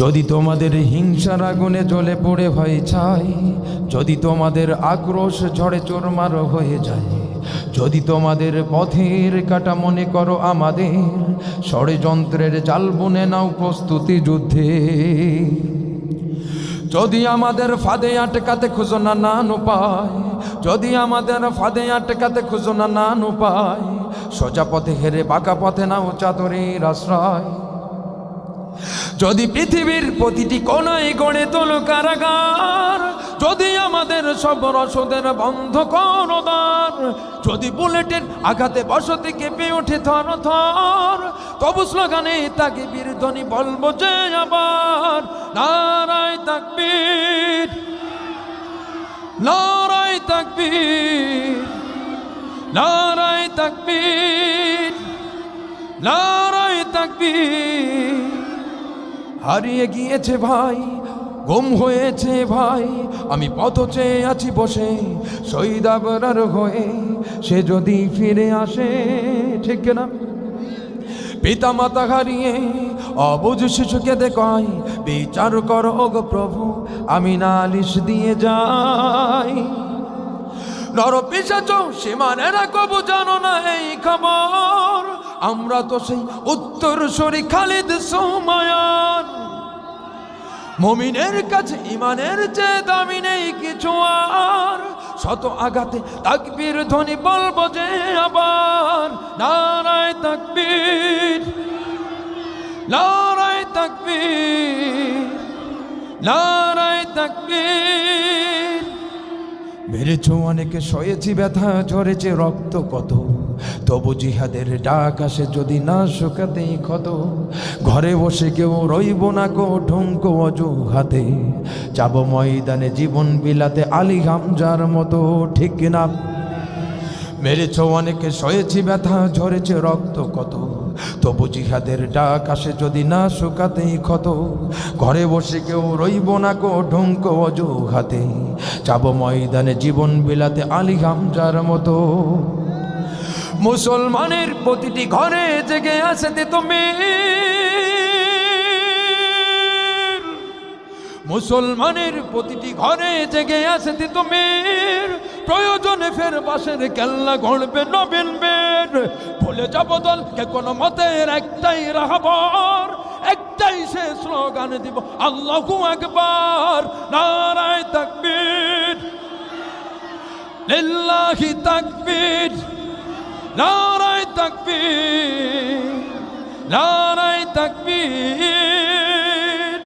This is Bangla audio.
যদি তোমাদের হিংসার আগুনে জ্বলে পড়ে ভয় চাই, যদি তোমাদের আক্রোশ ঝড়ে চোরমার হয়ে যায়, যদি তোমাদের পথের কাটা মনে করো আমাদের, ষড়যন্ত্রের জাল বুনে নাও প্রস্তুতি যুদ্ধে। যদি আমাদের ফাঁদে আটকাতে খুঁজো না নান উপায়, যদি আমাদের ফাঁদে আটকাতে খুঁজো না নান উপায়, সোজা পথে হেরে বাঁকা পথে নাও চাদরের আশ্রয়। যদি পৃথিবীর প্রতিটি কোণায় গড়ে তোলো কারাগার, যদি আমাদের সব রসদের বন্ধ করো দ্বার, যদি বুলেটের আঘাতে বসতি কেঁপে ওঠে থর থর, তবু স্লোগানে তাকবীর ধ্বনি বলবো যে আবার, নারায়ে তাকবীর, নারায়ে তাকবীর, নারায়ে তাকবীর, নারায়ে তাকবীর। হারিয়ে গিয়েছে ভাই, গুম হয়েছে ভাই, আমি পথ চেয়ে আছি বসে শহীদ আবরার হয়ে, সে যদি ফিরে আসে, ঠিক না? পিতা মাতা হারিয়ে অবুঝ শিশুকে দেখায়, বিচার করো গো প্রভু, আমি নালিশ দিয়ে যাই। নর পিশাচ সীমানেরা কবু জানো না এই খবর, আমরা তো সেই উত্তরসূরি খালিদ সুমায়ান। মুমিনের কাছে ইমানের চেয়ে দামি নেই কিছু আর, শত আঘাতে তাকবীর ধ্বনি বলবো যে আবার, নারায়ে তাকবীর, নারায়ে তাকবীর, নারায়ে তাকবীর। মেরেছ অনেকে, সয়েছি ব্যথা, ঝরেছে রক্ত কত, তবু জিহাদের ডাক আসে যদি না শুকাতে ক্ষত। ঘরে বসে কেউ রইব না কো ঢুঙ্কো অজুহাতে, যাব ময়দানে জীবন বিলাতে আলী হামজার মতো, ঠিক না? মেরেছ অনেকে, সয়েছি ব্যথা, ঝরেছে রক্ত কত, তবু জিহাদের ডাক আসে যদি না শুকাতে ক্ষত। ঘরে বসে কেউ রইব না কো ঢুঙ্কো অজুহাতে, যাব ময়দানে জীবন বিলাতে আলী হামজার মতো। মুসলমানের প্রতিটি ঘরে জেগে আছে তুমি, মুসলমানের প্রতিটি ঘরে জেগে আছে তুমি, প্রয়োজনে ফের বাসের কেল্লা গড়বে নবীন বীর। ভুলে যাব দলকে কোনো মতের একটাই রাহবার, একটাই সে স্লোগান দিব আল্লাহু আকবার, নারায়ে তাকবীর, লিল্লাহি তাকবীর, নারায়ে তাকবীর, নারায়ে তাকবীর।